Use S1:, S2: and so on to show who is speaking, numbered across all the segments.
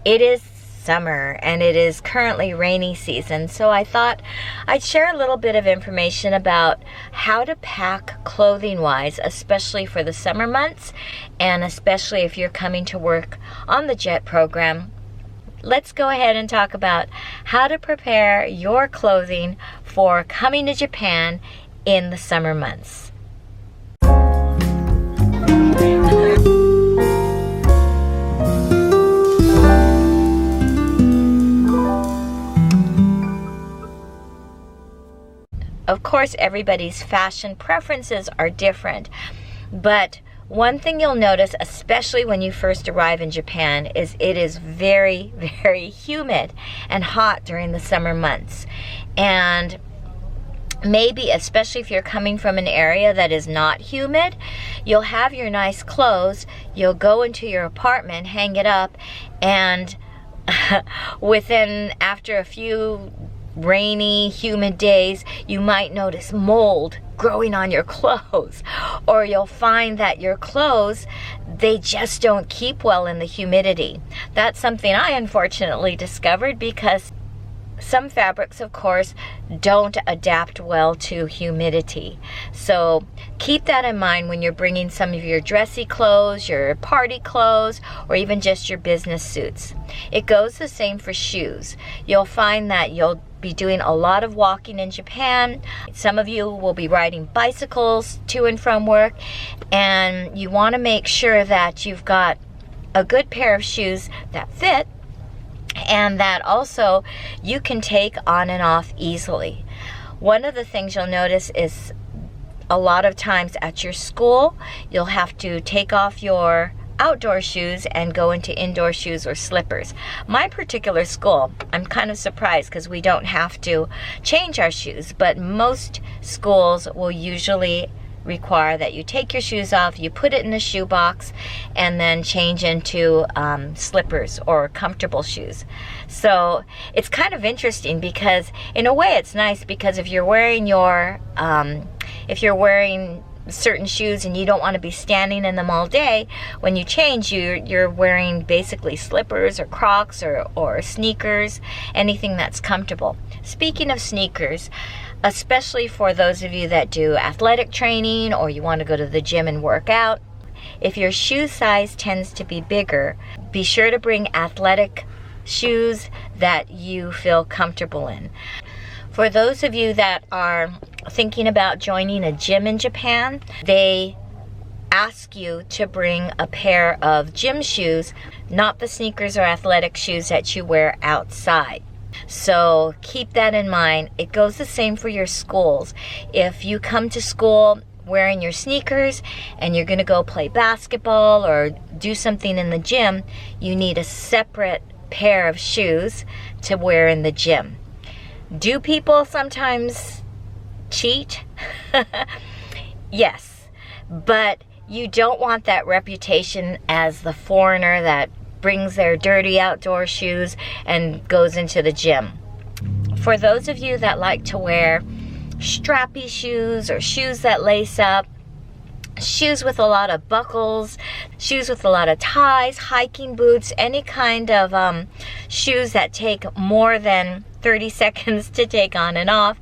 S1: It is summer and it is currently rainy season, so I thought I'd share a little bit of information about how to pack clothing wise, especially for the summer months and especially if you're coming to work on the JET program. Let's go ahead and talk about how to prepare your clothing for coming to Japan in the summer months. Of course, everybody's fashion preferences are different, but one thing you'll notice, especially when you first arrive in Japan, is it is very, very humid and hot during the summer months. And maybe, especially if you're coming from an area that is not humid, you'll have your nice clothes, you'll go into your apartment, hang it up, and after a few rainy, humid days, you might notice mold growing on your clothes, or you'll find that your clothes, they just don't keep well in the humidity. That's something I unfortunately discovered because some fabrics, of course, don't adapt well to humidity. So keep that in mind when you're bringing some of your dressy clothes, your party clothes, or even just your business suits. It goes the same for shoes. You'll find that you'll be doing a lot of walking in Japan. Some of you will be riding bicycles to and from work, and you want to make sure that you've got a good pair of shoes that fit and that also you can take on and off easily. One of the things you'll notice is a lot of times at your school, you'll have to take off your outdoor shoes and go into indoor shoes or slippers. My particular school, I'm kind of surprised because we don't have to change our shoes, but most schools will usually require that you take your shoes off, you put it in a shoe box, and then change into slippers or comfortable shoes. So it's kind of interesting because in a way it's nice because if you're wearing certain shoes and you don't want to be standing in them all day, when you change, you're wearing basically slippers or Crocs or sneakers, anything that's comfortable. Speaking of sneakers, especially for those of you that do athletic training or you want to go to the gym and work out, if your shoe size tends to be bigger, be sure to bring athletic shoes that you feel comfortable in. For those of you that are thinking about joining a gym in Japan, they ask you to bring a pair of gym shoes, not the sneakers or athletic shoes that you wear outside. So keep that in mind. It goes the same for your schools. If you come to school wearing your sneakers and you're going to go play basketball or do something in the gym, you need a separate pair of shoes to wear in the gym. Do people sometimes cheat? Yes, but you don't want that reputation as the foreigner that brings their dirty outdoor shoes and goes into the gym. For those of you that like to wear strappy shoes or shoes that lace up, shoes with a lot of buckles, shoes with a lot of ties, hiking boots, any kind of shoes that take more than 30 seconds to take on and off,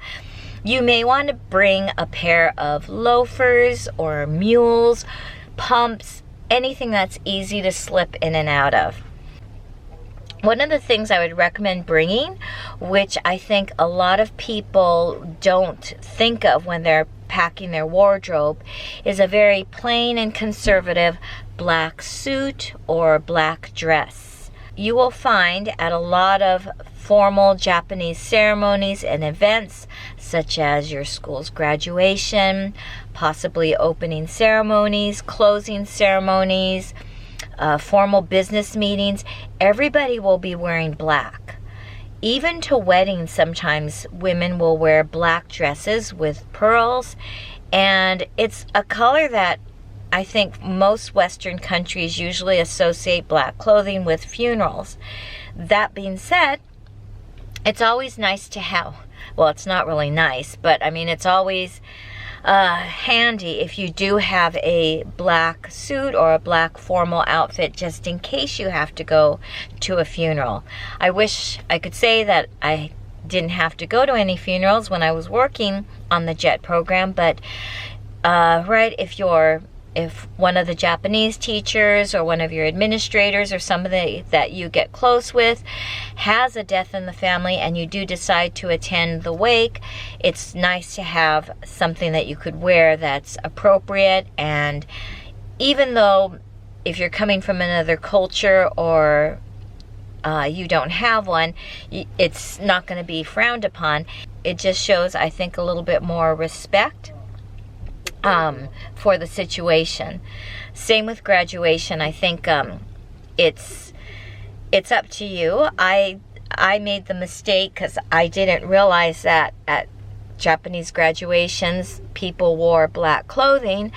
S1: you may want to bring a pair of loafers or mules, pumps, anything that's easy to slip in and out of. One of the things I would recommend bringing, which I think a lot of people don't think of when they're packing their wardrobe, is a very plain and conservative black suit or black dress. You will find at a lot of formal Japanese ceremonies and events, such as your school's graduation, possibly opening ceremonies, closing ceremonies, formal business meetings, everybody will be wearing black. Even to weddings, sometimes women will wear black dresses with pearls, and it's a color that I think most Western countries usually associate black clothing with funerals. That being said, it's always nice to have, well, it's not really nice, but I mean, it's always handy if you do have a black suit or a black formal outfit, just in case you have to go to a funeral. I wish I could say that I didn't have to go to any funerals when I was working on the JET program, but right, if one of the Japanese teachers or one of your administrators or somebody that you get close with has a death in the family and you do decide to attend the wake, it's nice to have something that you could wear that's appropriate. And even though if you're coming from another culture or you don't have one, it's not going to be frowned upon. It just shows, I think, a little bit more respect for the situation. Same with graduation. I think it's up to you. I made the mistake because I didn't realize that at Japanese graduations people wore black clothing,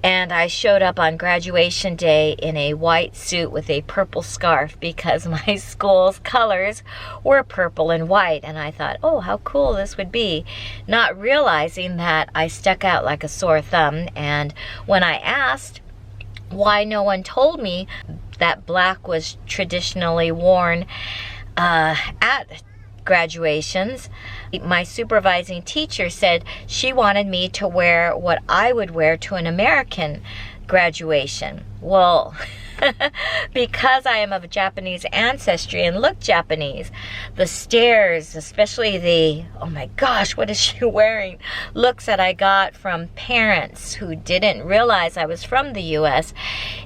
S1: and I showed up on graduation day in a white suit with a purple scarf because my school's colors were purple and white, and I thought, oh, how cool this would be, not realizing that I stuck out like a sore thumb. And when I asked why no one told me that black was traditionally worn at graduations, my supervising teacher said she wanted me to wear what I would wear to an American graduation. Well, because I am of Japanese ancestry and look Japanese, the stares, especially the, oh my gosh, what is she wearing, looks that I got from parents who didn't realize I was from the US,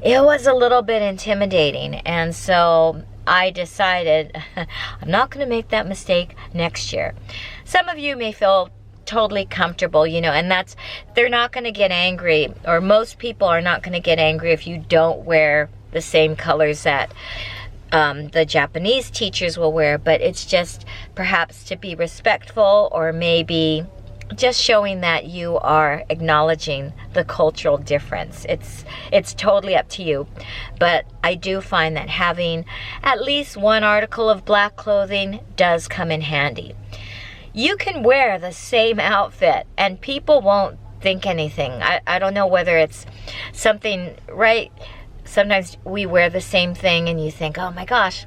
S1: it was a little bit intimidating. And so I decided I'm not going to make that mistake next year. Some of you may feel totally comfortable, you know, and they're not going to get angry, or most people are not going to get angry if you don't wear the same colors that the Japanese teachers will wear, but it's just perhaps to be respectful, or maybe just showing that you are acknowledging the cultural difference. It's totally up to you. But I do find that having at least one article of black clothing does come in handy. You can wear the same outfit and people won't think anything. I don't know whether it's something, right? Sometimes we wear the same thing and you think, oh my gosh,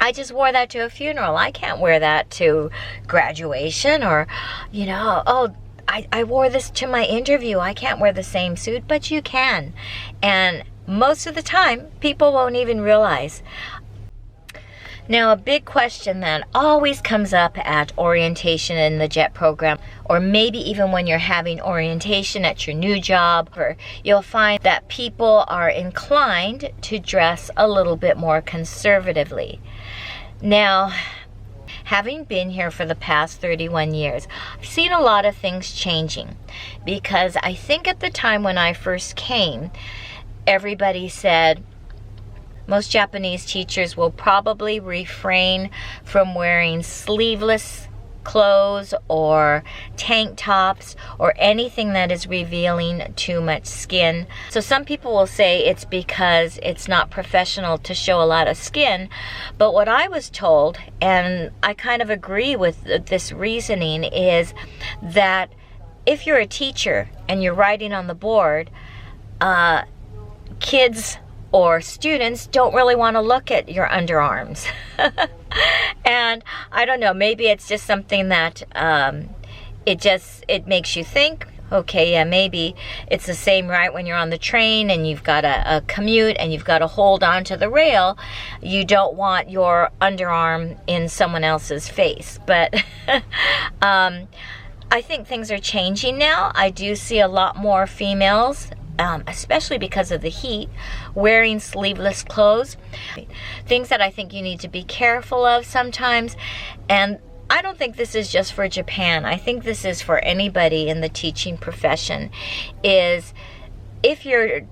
S1: I just wore that to a funeral. I can't wear that to graduation. Or, you know, oh, I wore this to my interview. I can't wear the same suit, but you can. And most of the time, people won't even realize. Now, a big question that always comes up at orientation in the JET program, or maybe even when you're having orientation at your new job, or you'll find that people are inclined to dress a little bit more conservatively. Now, having been here for the past 31 years, I've seen a lot of things changing, because I think at the time when I first came, everybody said, most Japanese teachers will probably refrain from wearing sleeveless clothes or tank tops or anything that is revealing too much skin. So some people will say it's because it's not professional to show a lot of skin. But what I was told, and I kind of agree with this reasoning, is that if you're a teacher and you're writing on the board, kids or students don't really want to look at your underarms. And I don't know, maybe it's just something that it makes you think, okay, yeah, maybe it's the same, right? When you're on the train and you've got a commute and you've got to hold on to the rail, you don't want your underarm in someone else's face. But I think things are changing now. I do see a lot more females, especially because of the heat, wearing sleeveless clothes. Things that I think you need to be careful of sometimes. And I don't think this is just for Japan. I think this is for anybody in the teaching profession. Is if you're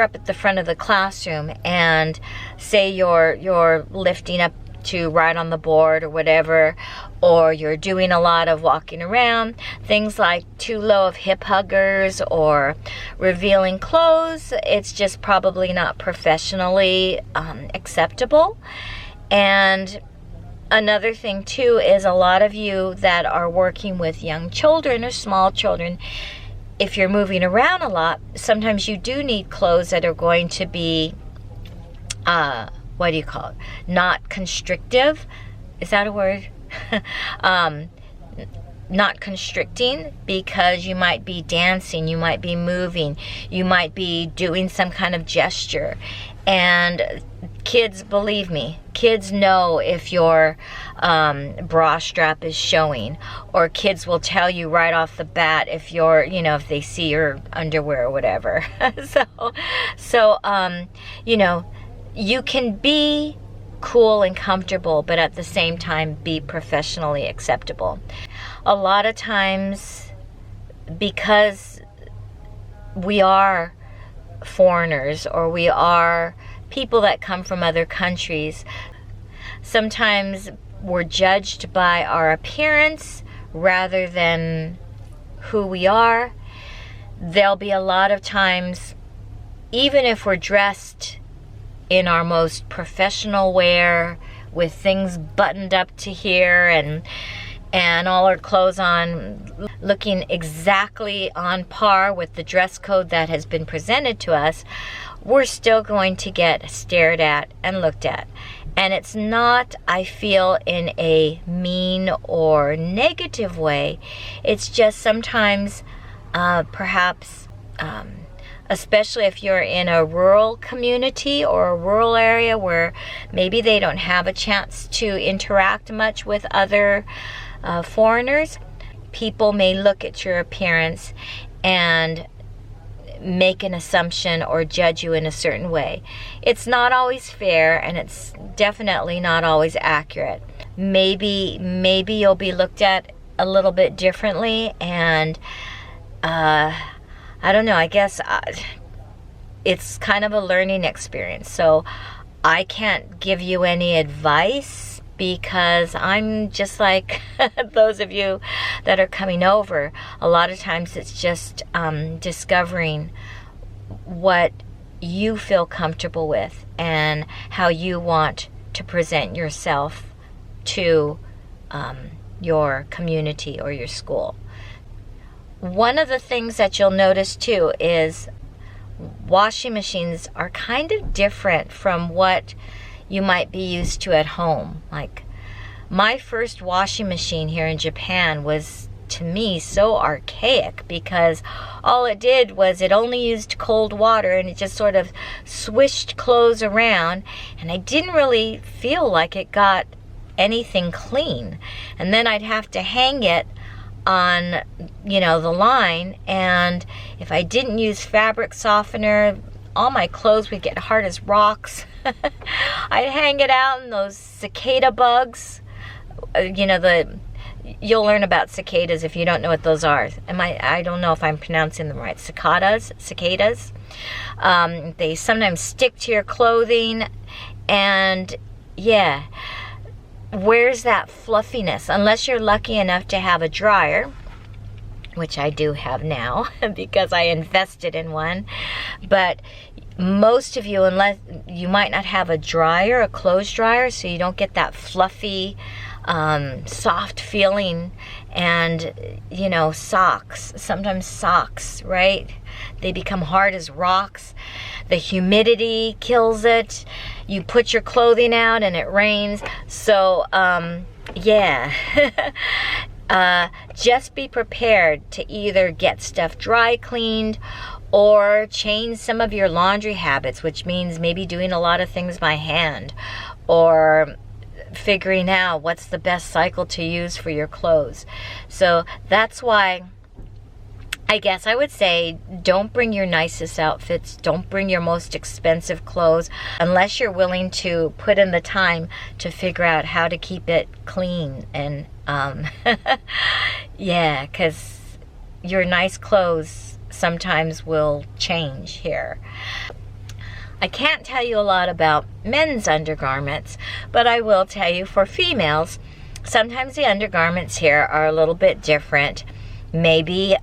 S1: up at the front of the classroom and say you're lifting up to write on the board or whatever, or you're doing a lot of walking around, things like too low of hip huggers or revealing clothes, it's just probably not professionally acceptable. And another thing too is a lot of you that are working with young children or small children, if you're moving around a lot, sometimes you do need clothes that are going to be, what do you call it? Not constrictive. Is that a word? Not constricting, because you might be dancing, you might be moving, you might be doing some kind of gesture. And kids, believe me, kids know if your bra strap is showing, or kids will tell you right off the bat if you're, you know, if they see your underwear or whatever. So you know, you can be cool and comfortable, but at the same time be professionally acceptable. A lot of times, because we are foreigners, or we are people that come from other countries, sometimes we're judged by our appearance rather than who we are. There'll be a lot of times, even if we're dressed in our most professional wear, with things buttoned up to here and all our clothes on, looking exactly on par with the dress code that has been presented to us, we're still going to get stared at and looked at. And it's not, I feel, in a mean or negative way. It's just sometimes, perhaps, especially if you're in a rural community or a rural area where maybe they don't have a chance to interact much with other foreigners, people may look at your appearance and make an assumption or judge you in a certain way. It's not always fair, and it's definitely not always accurate. Maybe you'll be looked at a little bit differently, and I don't know, I guess it's kind of a learning experience. So I can't give you any advice, because I'm just like those of you that are coming over. A lot of times it's just discovering what you feel comfortable with and how you want to present yourself to your community or your school. One of the things that you'll notice too is washing machines are kind of different from what you might be used to at home. Like, my first washing machine here in Japan was, to me, so archaic, because all it did was it only used cold water, and it just sort of swished clothes around, and I didn't really feel like it got anything clean. And then I'd have to hang it on, you know, the line, and if I didn't use fabric softener, all my clothes would get hard as rocks. I'd hang it out, and those cicada bugs, you know, you'll learn about cicadas if you don't know what those are. I don't know if I'm pronouncing them right. Cicadas. They sometimes stick to your clothing, and yeah, where's that fluffiness? Unless you're lucky enough to have a dryer, which I do have now because I invested in one. But most of you, unless you might not have a dryer, a clothes dryer, so you don't get that fluffy, soft feeling. And, you know, sometimes socks, right? They become hard as rocks. The humidity kills it. You put your clothing out and it rains. So, yeah. Just be prepared to either get stuff dry cleaned or change some of your laundry habits, which means maybe doing a lot of things by hand, or figuring out what's the best cycle to use for your clothes. So that's why I guess I would say don't bring your nicest outfits, don't bring your most expensive clothes, unless you're willing to put in the time to figure out how to keep it clean. And yeah, because your nice clothes sometimes will change here. I can't tell you a lot about men's undergarments, but I will tell you for females, sometimes the undergarments here are a little bit different. Maybe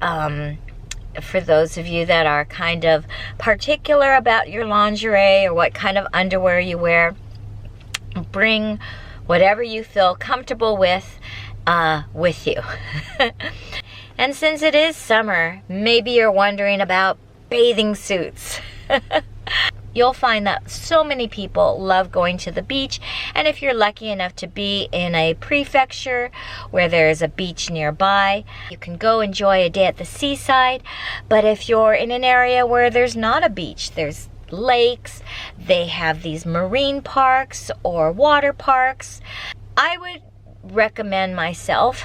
S1: for those of you that are kind of particular about your lingerie or what kind of underwear you wear, bring whatever you feel comfortable with you. And since it is summer, maybe you're wondering about bathing suits. You'll find that so many people love going to the beach, and if you're lucky enough to be in a prefecture where there's a beach nearby, you can go enjoy a day at the seaside. But if you're in an area where there's not a beach, there's lakes, they have these marine parks or water parks, I would recommend myself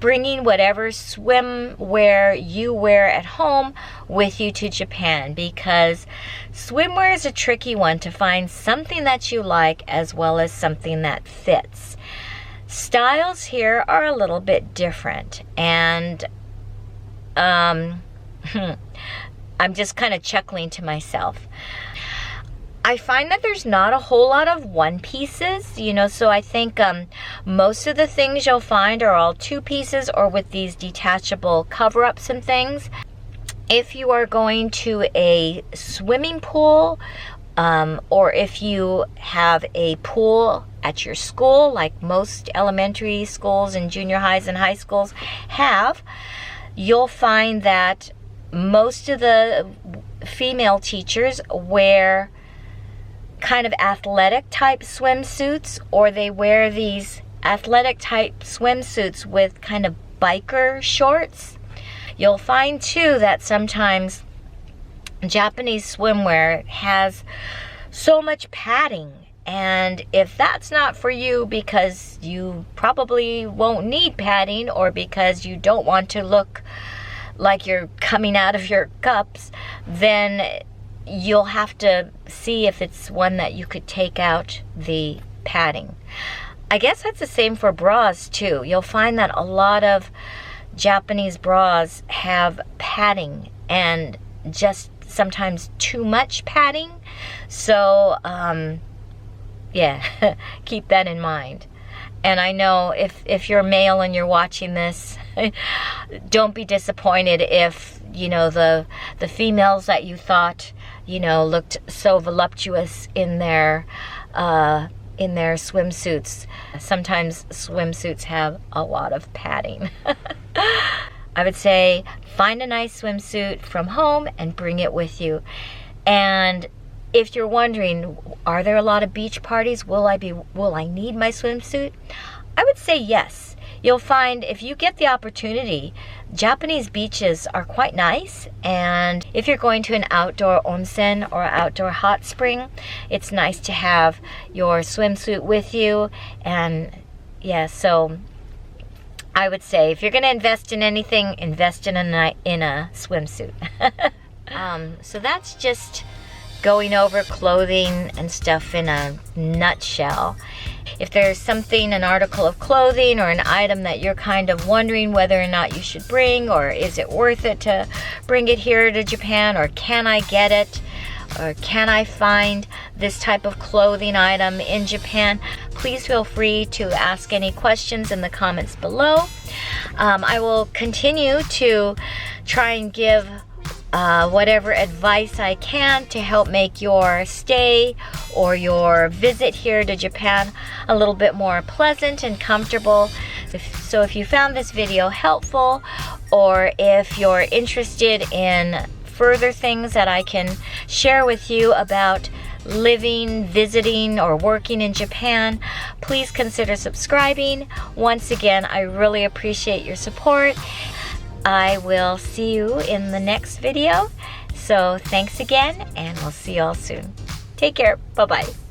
S1: bringing whatever swimwear you wear at home with you to Japan, because swimwear is a tricky one to find something that you like as well as something that fits. Styles here are a little bit different, and I'm just kind of chuckling to myself. I find that there's not a whole lot of one pieces, you know, so I think most of the things you'll find are all two pieces or with these detachable cover-ups and things. If you are going to a swimming pool, or if you have a pool at your school, like most elementary schools and junior highs and high schools have, you'll find that most of the female teachers wear kind of athletic type swimsuits, or they wear these athletic type swimsuits with kind of biker shorts. You'll find too that sometimes Japanese swimwear has so much padding, and if that's not for you because you probably won't need padding or because you don't want to look like you're coming out of your cups, then you'll have to see if it's one that you could take out the padding. I guess that's the same for bras too. You'll find that a lot of Japanese bras have padding, and just sometimes too much padding. So yeah, keep that in mind. And I know if you're male and you're watching this, don't be disappointed if, you know, the females that you thought, you know, looked so voluptuous in their swimsuits. Sometimes swimsuits have a lot of padding. I would say find a nice swimsuit from home and bring it with you. And if you're wondering, are there a lot of beach parties? Will I need my swimsuit? I would say yes. You'll find if you get the opportunity, Japanese beaches are quite nice, and if you're going to an outdoor onsen or outdoor hot spring, it's nice to have your swimsuit with you. And yeah, so I would say if you're going to invest in anything, invest in a swimsuit. So that's just going over clothing and stuff in a nutshell. If there's something, an article of clothing or an item that you're kind of wondering whether or not you should bring, or is it worth it to bring it here to Japan, or can I get it, or can I find this type of clothing item in Japan, please feel free to ask any questions in the comments below. I will continue to try and give whatever advice I can to help make your stay or your visit here to Japan a little bit more pleasant and comfortable. So if you found this video helpful, or if you're interested in further things that I can share with you about living, visiting, or working in Japan, please consider subscribing. Once again, I really appreciate your support. I will see you in the next video. So thanks again, and we'll see you all soon. Take care. Bye-bye.